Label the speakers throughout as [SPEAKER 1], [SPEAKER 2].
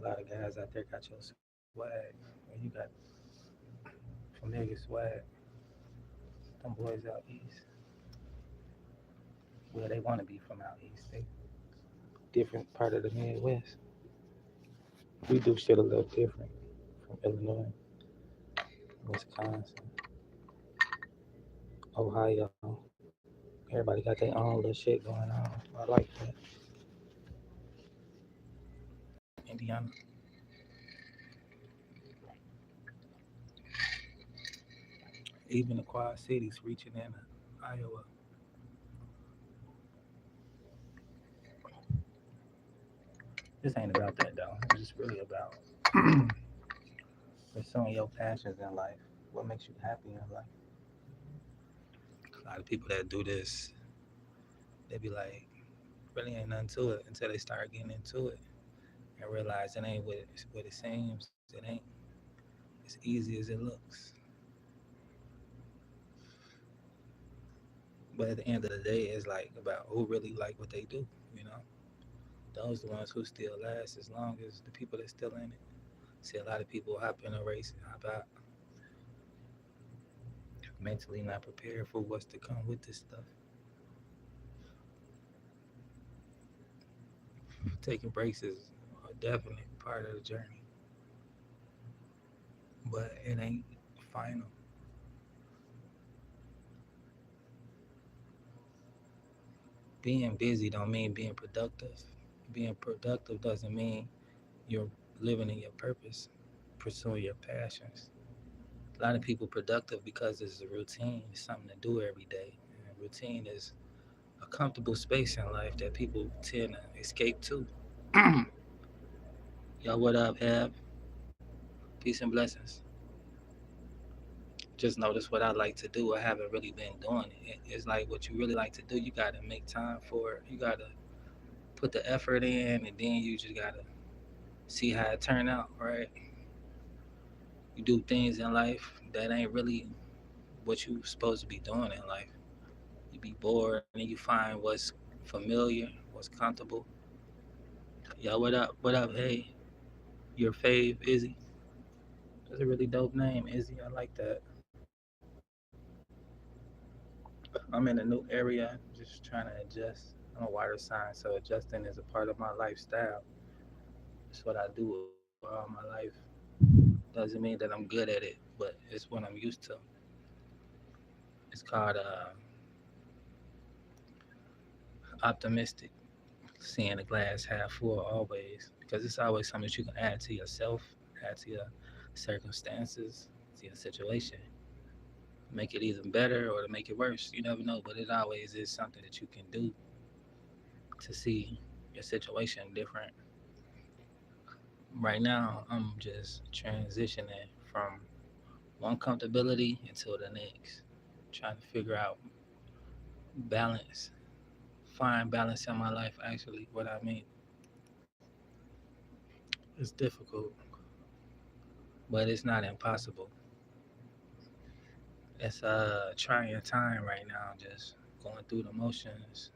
[SPEAKER 1] A lot of guys out there got your swag, and you got familiar swag. Them boys out east, well, they want to be from out east. They different part of the Midwest. We do shit a little different from Illinois, Wisconsin, Ohio. Everybody got their own little shit going on. I like that. Indiana, even the Quad Cities reaching in Iowa. This ain't about that though. It's just really about pursuing your passions in life. What makes you happy in life? A lot of people that do this, they be like, really ain't nothing to it until they start getting into it and realize it ain't what it seems. It ain't as easy as it looks. But at the end of the day, it's like about who really like what they do. You know, those the ones who still last as long as the people that's still in it. See a lot of people hop in a race, hop out, mentally not prepared for what's to come with this stuff. Taking breaks is a definite part of the journey, but it ain't final. Being busy don't mean being productive. Being productive doesn't mean you're living in your purpose, pursuing your passions. A lot of people productive because it's a routine, it's something to do every day. And routine is a comfortable space in life that people tend to escape to. Yo, what up, Have? Peace and blessings. Just notice what I like to do. I haven't really been doing it. It's like what you really like to do, you gotta make time for it. You gotta put the effort in and then you just gotta see how it turn out, right? You do things in life that ain't really what you supposed to be doing in life. You be bored and then you find what's familiar, what's comfortable. Yo, what up? What up? Hey, your fave, Izzy. That's a really dope name, Izzy. I like that. I'm in a new area, just trying to adjust. I'm a water sign, so adjusting is a part of my lifestyle. It's what I do all my life. Doesn't mean that I'm good at it, but it's what I'm used to. It's called optimistic, seeing the glass half full always, because it's always something that you can add to yourself, add to your circumstances, to your situation, make it even better or to make it worse. You never know, but it always is something that you can do to see your situation different. Right now, I'm just transitioning from one comfortability into the next, trying to figure out balance, find balance in my life. Actually, what I mean, it's difficult, but it's not impossible. It's a trying time right now, just going through the motions,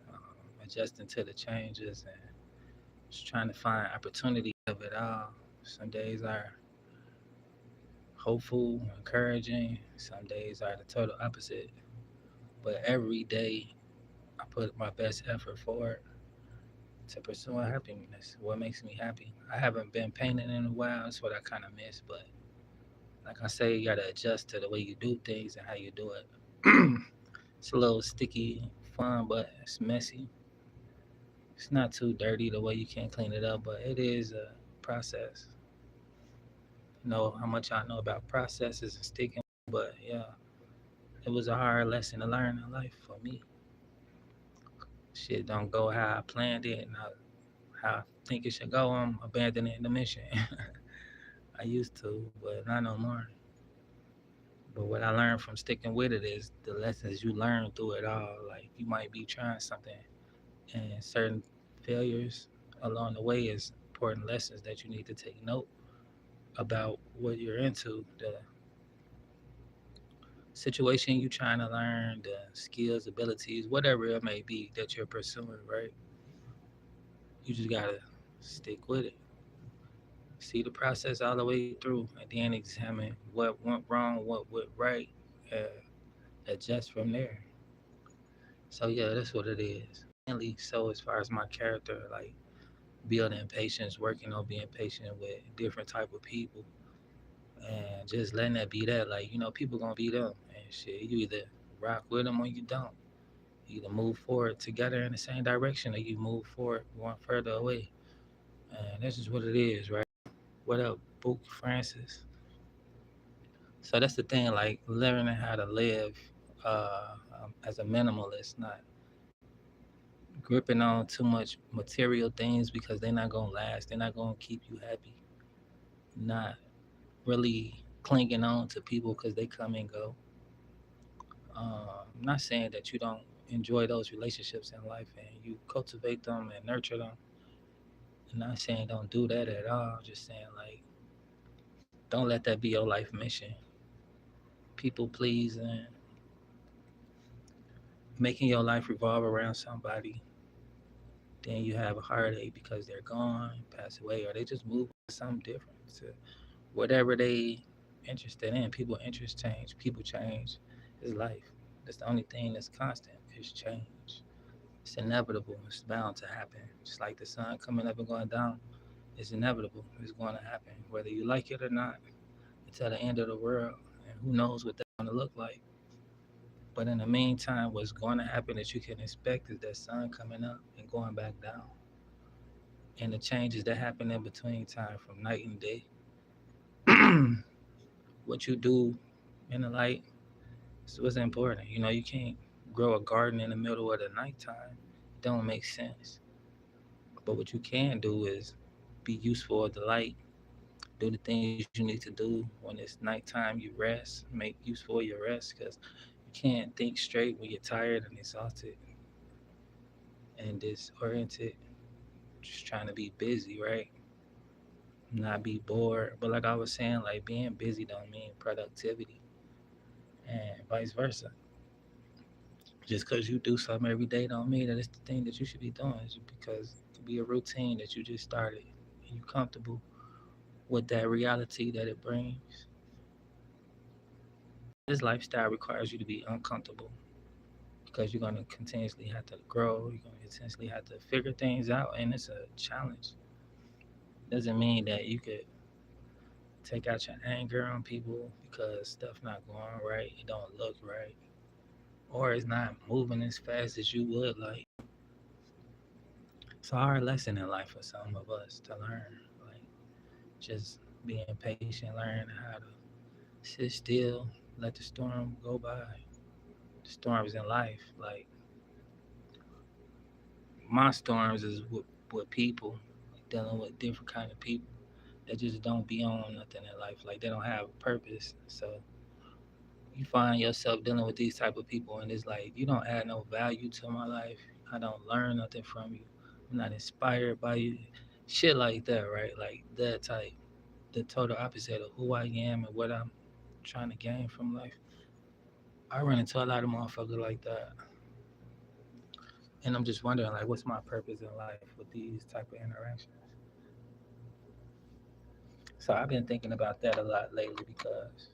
[SPEAKER 1] adjusting to the changes, and just trying to find opportunity of it all. Some days are hopeful, encouraging. Some days are the total opposite. But every day, I put my best effort forward to pursuing happiness. What makes me happy? I haven't been painting in a while. That's what I kind of miss. But like I say, you gotta adjust to the way you do things and how you do it. It's a little sticky, fun, but it's messy. It's not too dirty the way you can't clean it up, but it is a process. You know how much I know about processes and sticking, but yeah, it was a hard lesson to learn in life for me. Shit don't go how I planned it and how I think it should go. I'm abandoning the mission. I used to, but not no more. But what I learned from sticking with it is the lessons you learn through it all. Like you might be trying something, and certain failures along the way is important lessons that you need to take note about what you're into, the situation you're trying to learn, the skills, abilities, whatever it may be that you're pursuing, right? You just gotta stick with it. see the process all the way through, and then examine what went wrong, what went right, uh, adjust from there. So yeah, that's what it is. Mainly so as far as my character, like building patience, working on being patient with different type of people, and just letting that be that. Like people gonna be them, and shit. You either rock with them or you don't. You either move forward together in the same direction, or you move forward going further away. And this is what it is, right? What up, Book Francis? So that's the thing, like learning how to live as a minimalist, not gripping on too much material things because they're not gonna last. They're not gonna keep you happy. Not really clinging on to people because they come and go. I'm not saying that you don't enjoy those relationships in life and you cultivate them and nurture them. I'm not saying don't do that at all. I'm just saying like don't let that be your life mission. People pleasing, making your life revolve around somebody, then you have a heartache because they're gone, pass away, or they just move to something different. To whatever they interested in. People interest change. People change. It's life. That's the only thing that's constant is change. It's inevitable. It's bound to happen. Just like the sun coming up and going down, it's inevitable. It's going to happen, whether you like it or not. Until the end of the world, and who knows what that's going to look like. But in the meantime, what's going to happen that you can expect is that sun coming up and going back down, and the changes that happen in between time from night and day. What you do in the light is what's important. You can't grow a garden in the middle of the nighttime. It don't make sense. But what you can do is be useful of the light. Do the things you need to do when it's nighttime. You rest. Make useful of your rest because you can't think straight when you're tired and exhausted and disoriented. Just trying to be busy, right? Not be bored. But like I was saying, like being busy don't mean productivity, and vice versa. Just because you do something every day don't mean that it's the thing that you should be doing. It's just because it could be a routine that you just started and you're comfortable with that reality that it brings. This lifestyle requires you to be uncomfortable because you're going to continuously have to grow. You're going to continuously have to figure things out, and it's a challenge. Doesn't mean that you could take out your anger on people because stuff not going right, it don't look right, or it's not moving as fast as you would like. It's a hard lesson in life for some of us to learn. Like just being patient, learning how to sit still, let the storm go by. The storms in life, like my storms is with people, like dealing with different kind of people that just don't be on nothing in life. Like they don't have a purpose. So you find yourself dealing with these type of people, and it's like you don't add no value to my life. I don't learn nothing from you. I'm not inspired by you. Shit like that, right? Like that type. The total opposite of who I am and what I'm trying to gain from life. I run into a lot of motherfuckers like that, and I'm just wondering like, what's my purpose in life with these type of interactions? So I've been thinking about that a lot lately because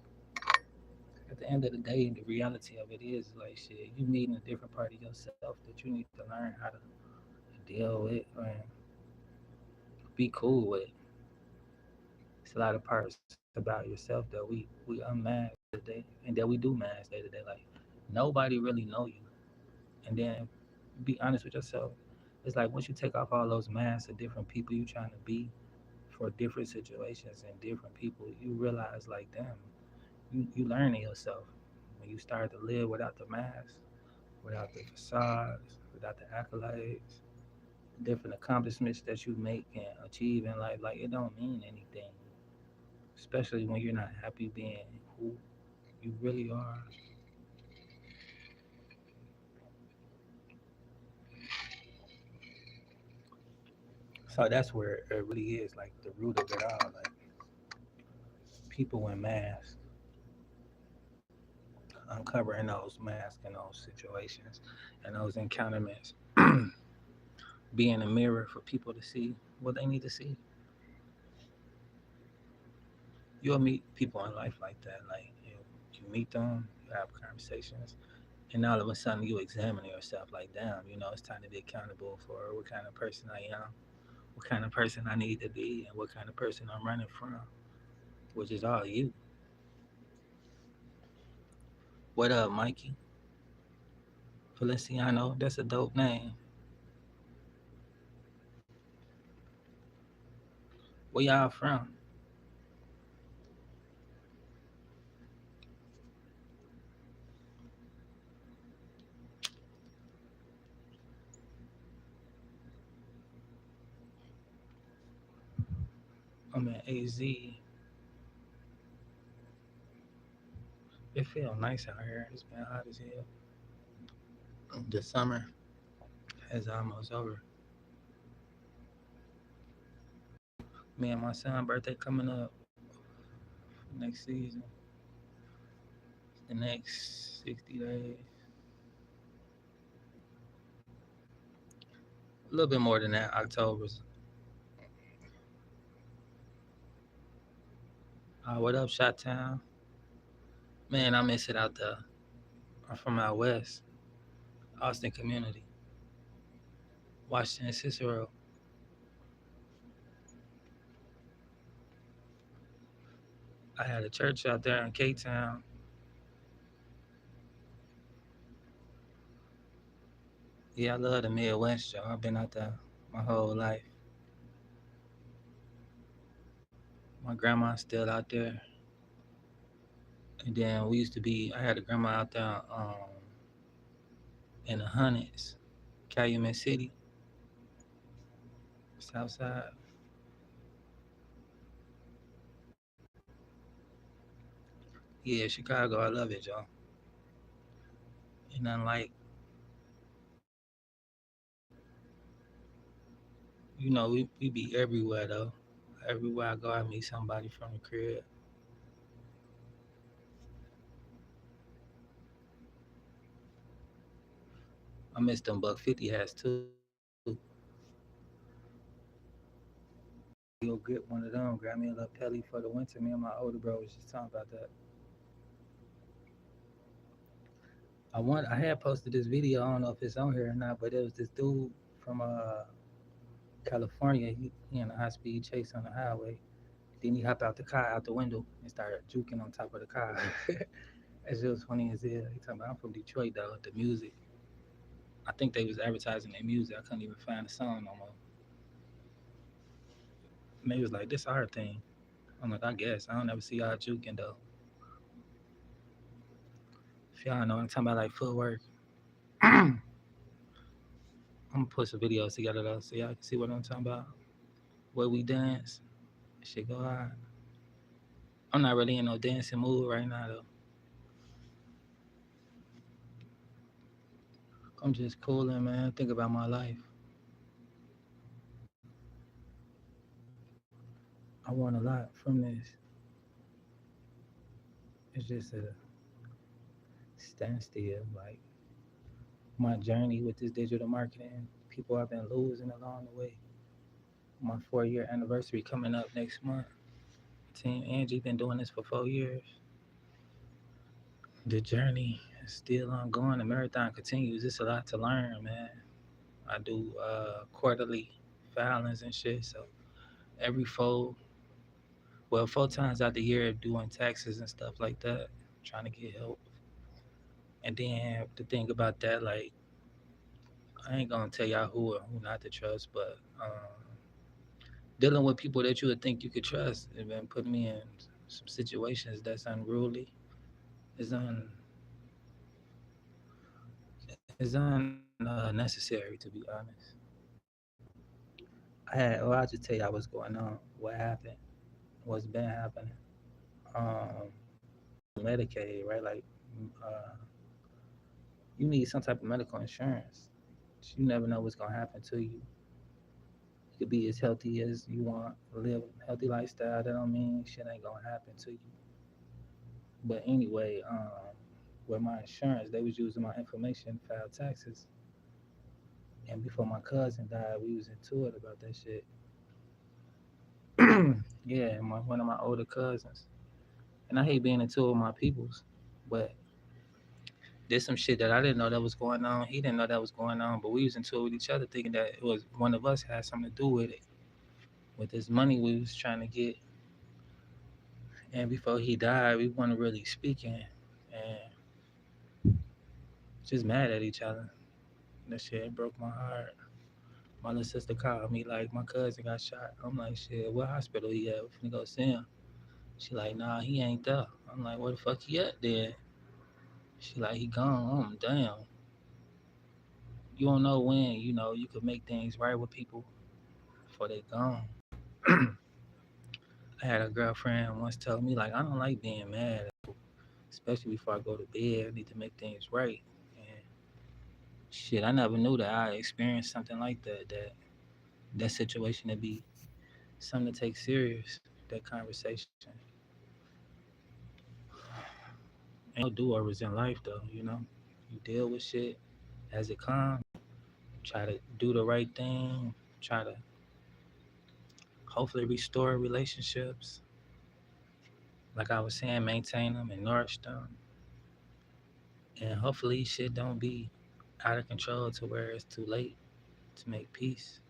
[SPEAKER 1] at the end of the day, the reality of it is like shit. You meeting a different part of yourself that you need to learn how to deal with and be cool with. It's a lot of parts about yourself that we unmask today and that we do mask day to day. Like nobody really know you. And then be honest with yourself. It's like once you take off all those masks of different people you trying to be for different situations and different people, you realize like damn, you learning yourself when you start to live without the mask, without the facades, without the accolades, different accomplishments that you make and achieve in life. Like it don't mean anything, especially when you're not happy being who you really are. So that's where it really is like the root of it all. Like people in masks, uncovering those masks in those situations and those encounterments, being a mirror for people to see what they need to see. you'll meet people in life like that. Like you meet them, you have conversations, and all of a sudden you examine yourself. Like, damn, it's time to be accountable for what kind of person I am, what kind of person I need to be, and what kind of person I'm running from, which is all you. What up, Mikey? Feliciano, that's a dope name. Where y'all from? I'm in AZ. It feel nice out here. It's been hot as hell. The summer is almost over. Me and my son' birthday coming up next season. The next 60 days. A little bit more than that. October's. What up, Shot Town? Man, I miss it out there. I'm from out west, Austin community, Washington Cicero. I had a church out there in K Town. Yeah, I love the Midwest, y'all. I've been out there my whole life. My grandma's still out there. And then I had a grandma out there in the hundreds, Calumet City, Southside. Yeah, Chicago, I love it, y'all. Ain't nothing like, we be everywhere, though. Everywhere I go, I meet somebody from the crib. I miss them Buck 50 hats, too. Go get one of them, grab me a little pelly for the winter. Me and my older bro was just talking about that. I had posted this video. I don't know if it's on here or not, but it was this dude from California. He in a high speed chase on the highway. Then he hopped out the car out the window and started juking on top of the car. That shit was funny as hell. He talking about I'm from Detroit though. The music. I think they was advertising their music. I couldn't even find the song no more. And they was like, this our thing. I'm like, I guess. I don't ever see y'all juking though. If y'all know what I'm talking about, like footwork. I'm gonna put some videos together though so y'all can see what I'm talking about. Where we dance. Shit go hard. I'm not really in no dancing mood right now though. I'm just cooling, man. Think about my life. I want a lot from this. It's just a standstill. Like my journey with this digital marketing, people I've been losing along the way. My 4 year anniversary coming up next month. Team Angie been doing this for 4 years. The journey is still ongoing. The marathon continues. It's a lot to learn, man. I do quarterly filings and shit. So every 4 times out the year doing taxes and stuff like that, trying to get help. And then the thing about that, like, I ain't gonna tell y'all who not to trust, but dealing with people that you would think you could trust and been putting me in some situations that's unruly, is unnecessary to be honest. I'll just tell y'all what's going on, what happened, what's been happening. Medicaid, right? Like, uh, you need some type of medical insurance. You never know what's gonna happen to you. You could be as healthy as you want, live a healthy lifestyle. That don't mean shit ain't gonna happen to you. But anyway, with my insurance, they was using my information to file taxes. And before my cousin died, we was into it about that shit. Yeah, one of my older cousins. And I hate being into it with my peoples. But there's some shit that I didn't know that was going on. He didn't know that was going on, but we was into it with each other, thinking that it was one of us had something to do with it, with this money we was trying to get. And before he died, we weren't really speaking and just mad at each other. That shit broke my heart. My little sister called me like my cousin got shot. I'm like, shit, what hospital he at? We finna go see him. She like, nah, he ain't there. I'm like, where the fuck he at then? She like, he gone. Damn. You don't know when, you could make things right with people before they gone. I had a girlfriend once tell me like, I don't like being mad, especially before I go to bed. I need to make things right. And shit, I never knew that I experienced something like that. That situation to be something to take serious. That conversation. Ain't no do overs in life though. You deal with shit as it comes. Try to do the right thing. Try to hopefully restore relationships. Like I was saying, maintain them and nourish them. And hopefully shit don't be out of control to where it's too late to make peace.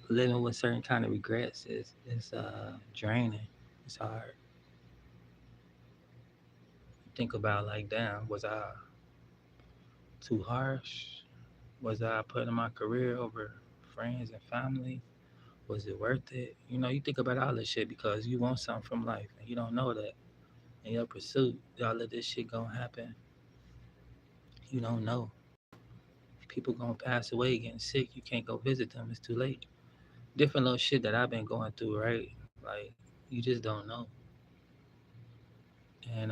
[SPEAKER 1] Living with certain kind of regrets is draining. It's hard. Think about like, damn, was I too harsh? Was I putting my career over friends and family? Was it worth it? You think about all this shit because you want something from life and you don't know that. In your pursuit, all of this shit gonna happen. You don't know. People gonna pass away, getting sick. You can't go visit them. It's too late. Different little shit that I've been going through, right? Like you just don't know. And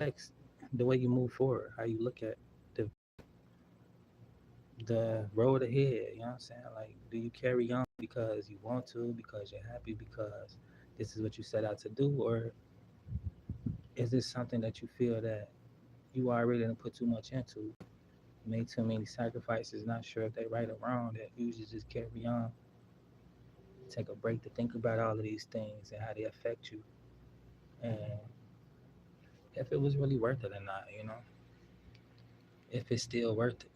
[SPEAKER 1] affects the way you move forward, how you look at the the road ahead. You know what I'm saying? Like, do you carry on because you want to, because you're happy, because this is what you set out to do, or is this something that you feel that you already didn't put too much into, made too many sacrifices, not sure if they right or wrong, that you should just carry on, take a break to think about all of these things and how they affect you, and if it was really worth it or not, if it's still worth it.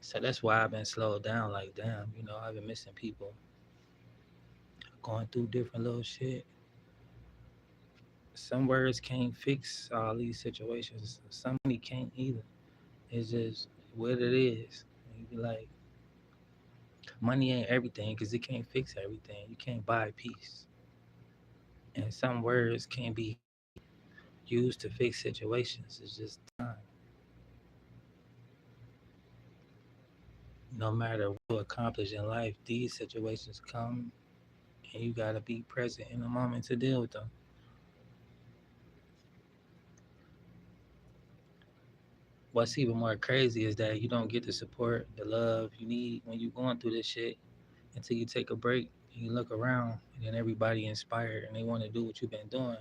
[SPEAKER 1] So that's why I've been slowed down. Like, damn, I've been missing people, going through different little shit. Some words can't fix all these situations. Some money can't either. It's just what it is. And you be like, money ain't everything because it can't fix everything. You can't buy peace. And some words can't be used to fix situations. It's just time. No matter what you accomplish in life, these situations come and you gotta be present in the moment to deal with them. What's even more crazy is that you don't get the support, the love you need when you're going through this shit until you take a break and you look around and then everybody inspired and they want to do what you've been doing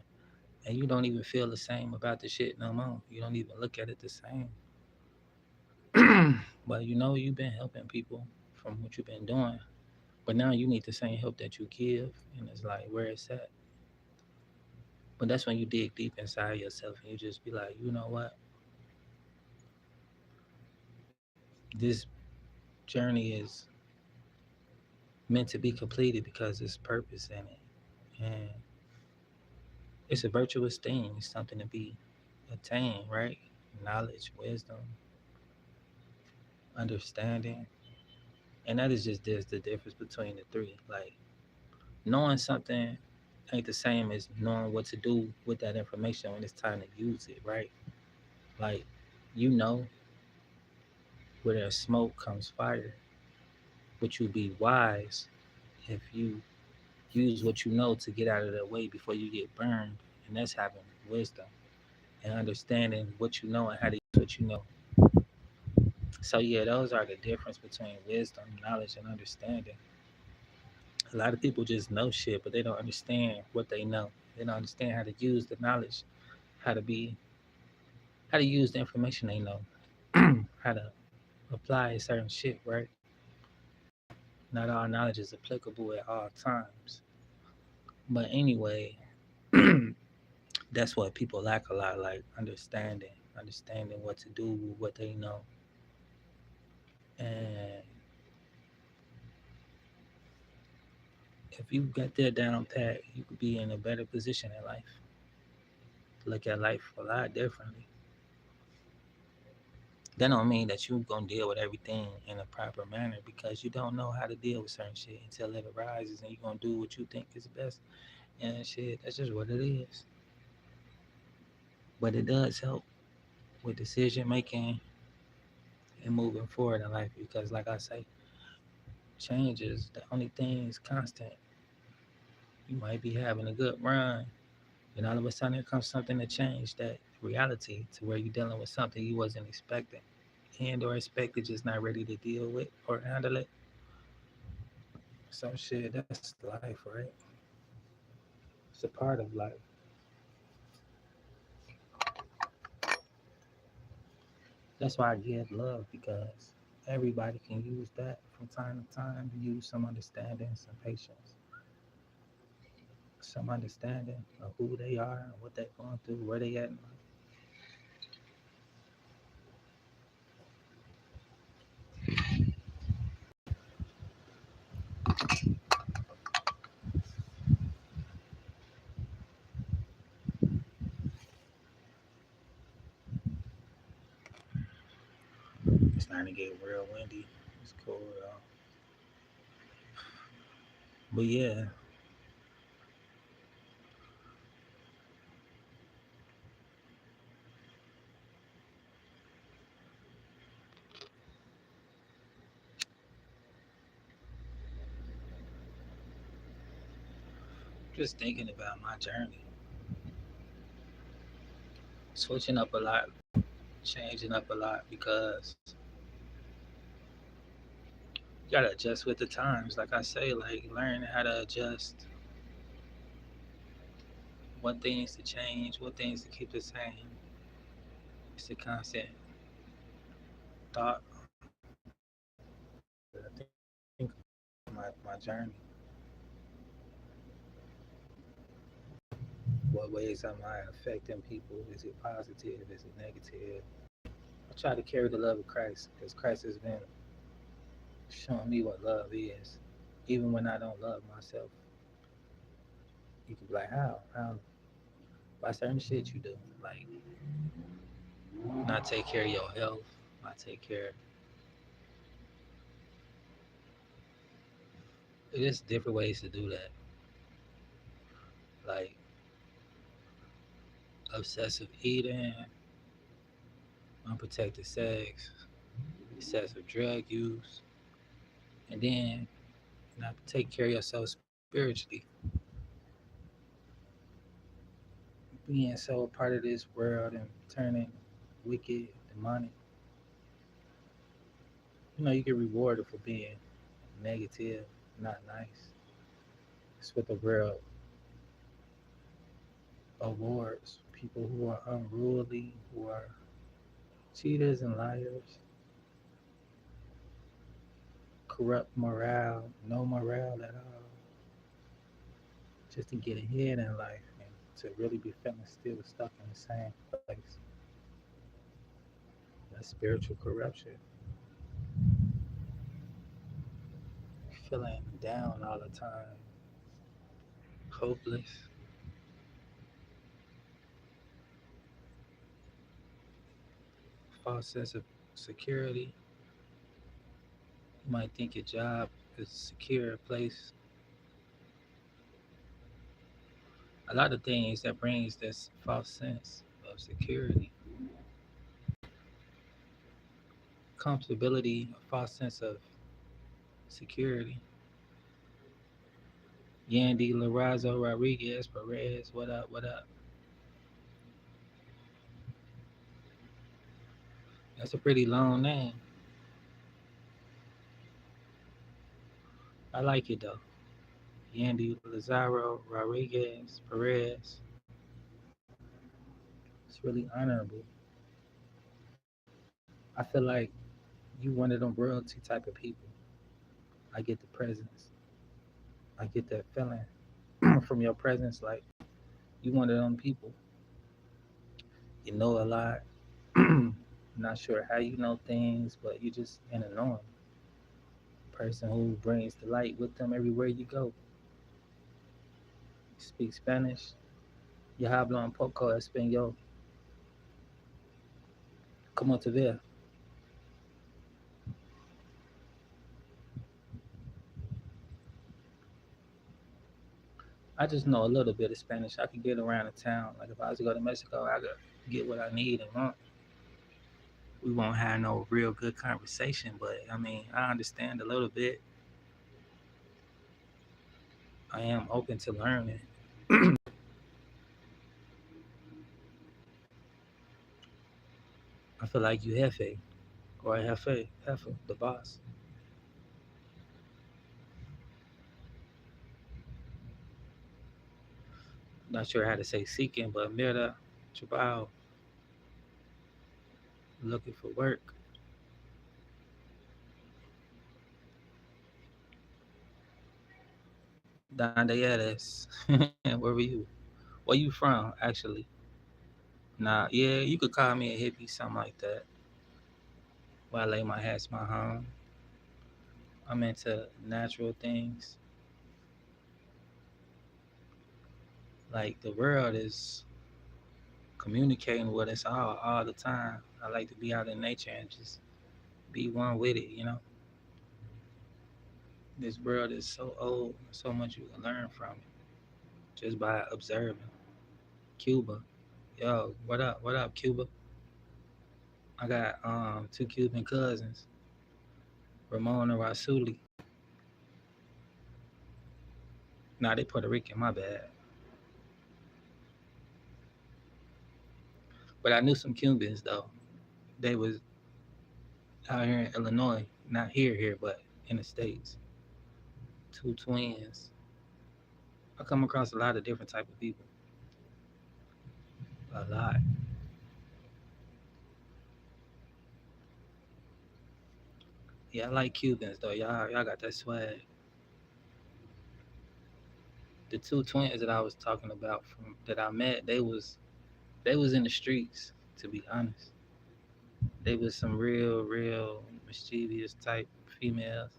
[SPEAKER 1] and you don't even feel the same about the shit no more. You don't even look at it the same. But you've been helping people from what you've been doing. But now you need the same help that you give and it's like where it's at. But that's when you dig deep inside yourself and you just be like, you know what? This journey is meant to be completed because there's purpose in it. And it's a virtuous thing. It's something to be attained, right? Knowledge, wisdom, understanding. And that is just the difference between the three. Like knowing something ain't the same as knowing what to do with that information when it's time to use it, right? Like you know where there's smoke comes fire, but you'll be wise if you use what you know to get out of the way before you get burned. And that's having wisdom and understanding what you know and how to use what you know. So yeah, those are the difference between wisdom, knowledge, and understanding. A lot of people just know shit, but they don't understand what they know. They don't understand how to use the knowledge, how to be, how to use the information they know, how to apply certain shit, right? Not all knowledge is applicable at all times. But anyway, that's what people lack a lot, like understanding what to do with what they know. And if you got that down pat, you could be in a better position in life. Look at life a lot differently. That don't mean that you gonna deal with everything in a proper manner because you don't know how to deal with certain shit until it arises and you're gonna do what you think is best. And shit, that's just what it is. But it does help with decision making and moving forward in life because like I say, change is the only thing is constant. You might be having a good run and all of a sudden here comes something to change that reality to where you're dealing with something you wasn't expecting and or expected just not ready to deal with or handle it. So shit, that's life, right? It's a part of life. That's why I give love because everybody can use that from time to time. Use some understanding, some patience, some understanding of who they are and what they're going through, where they at in life. It's starting to get real windy. It's cool though. But yeah, just thinking about my journey, switching up a lot, changing up a lot because you gotta adjust with the times. Like I say, like learn how to adjust what things to change, what things to keep the same. It's a constant thought that I think my journey. What ways am I affecting people? Is it positive? Is it negative? I try to carry the love of Christ because Christ has been showing me what love is. Even when I don't love myself, you can be like, how? How? By certain shit you do. Like, not take care of your health, not take care. There's different ways to do that. Like, obsessive eating, unprotected sex, excessive drug use, and then not take care of yourself spiritually. Being so a part of this world and turning wicked, demonic, you get rewarded for being negative, not nice. It's what the world awards people who are unruly, who are cheaters and liars, corrupt morale, no morale at all, just to get ahead in life and to really be feeling still stuck in the same place. That's spiritual corruption. Feeling down all the time, hopeless, false sense of security. You might think your job is a secure place. A lot of things that brings this false sense of security, comfortability, a false sense of security. Yandy Larazo Rodriguez Perez, what up, what up? That's a pretty long name. I like it though. Yandy Lazaro Rodriguez Perez. It's really honorable. I feel like you one of them royalty type of people. I get the presence. I get that feeling from your presence. Like you one of them people. You know a lot. Not sure how you know things, but you just in a knowing person who brings the light with them everywhere you go. You speak Spanish. Yo hablo un poco español. ¿Cómo te ves? I just know a little bit of Spanish. I could get around the town. Like if I was to go to Mexico, I could get what I need and want. We won't have no real good conversation, but I mean, I understand a little bit. I am open to learning. I feel like you jefe or jefe, the boss. Not sure how to say seeking, but mira, trabajo, looking for work. Donde eres? Where were you? Where you from, actually? Nah, yeah, you could call me a hippie, something like that. Where I lay my hats, my home. I'm into natural things. Like the world is communicating with us all the time. I like to be out in nature and just be one with it, you know? This world is so old, so much you can learn from it just by observing. Cuba. Yo, what up? What up, Cuba? I got two Cuban cousins, Ramon and Rasuli. Nah, they Puerto Rican, my bad. But I knew some Cubans though. They was out here in Illinois, not here, but in the States. Two twins. I come across a lot of different type of people. A lot. Yeah, I like Cubans though. Y'all got that swag. The two twins that I was talking about from that I met, they was in the streets, to be honest. They was some real mischievous type females.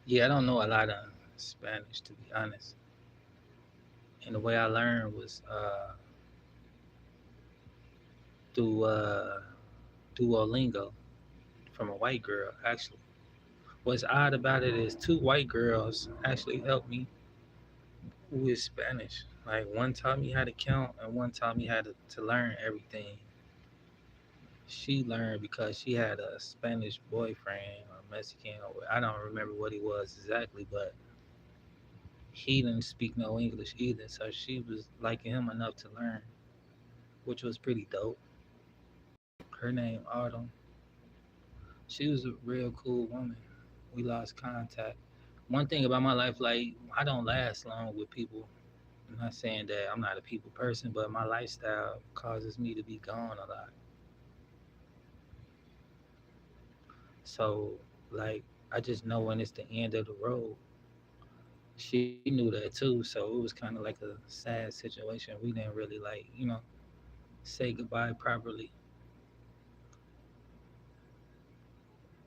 [SPEAKER 1] Yeah, I don't know a lot of Spanish, to be honest. And the way I learned was through Duolingo from a white girl, actually. What's odd about it is two white girls actually helped me with Spanish. Like one taught me how to count and one taught me how to learn everything. She learned because she had a Spanish boyfriend or Mexican, or I don't remember what he was exactly, but he didn't speak no English either. So she was liking him enough to learn, which was pretty dope. Her name Autumn. She was a real cool woman. We lost contact. One thing about my life, like I don't last long with people. I'm not saying that I'm not a people person, but my lifestyle causes me to be gone a lot. So like I just know when it's the end of the road. She knew that too, so it was kind of like a sad situation. We didn't really like, say goodbye properly.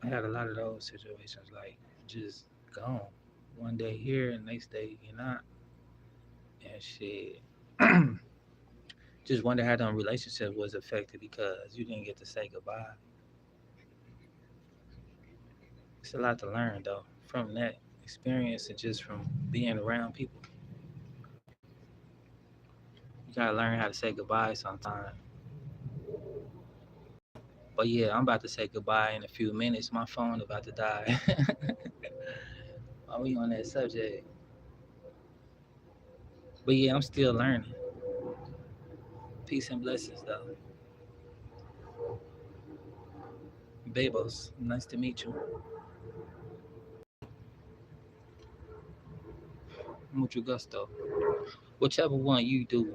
[SPEAKER 1] I had a lot of those situations, like just gone. One day here, and next day you're not, and shit. Just wonder how the relationship was affected because you didn't get to say goodbye. It's a lot to learn though from that experience and just from being around people. You gotta learn how to say goodbye sometime. But yeah, I'm about to say goodbye in a few minutes. My phone about to die. While we on that subject. But yeah, I'm still learning. Peace and blessings though. Babos, nice to meet you. Mucho gusto. Whichever one you do,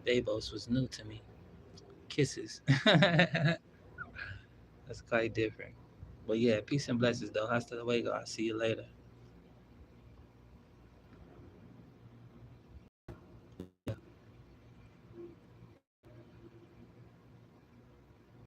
[SPEAKER 1] Babos was new to me. Kisses. That's quite different. But yeah, peace and blessings though. Hasta luego. I'll see you later.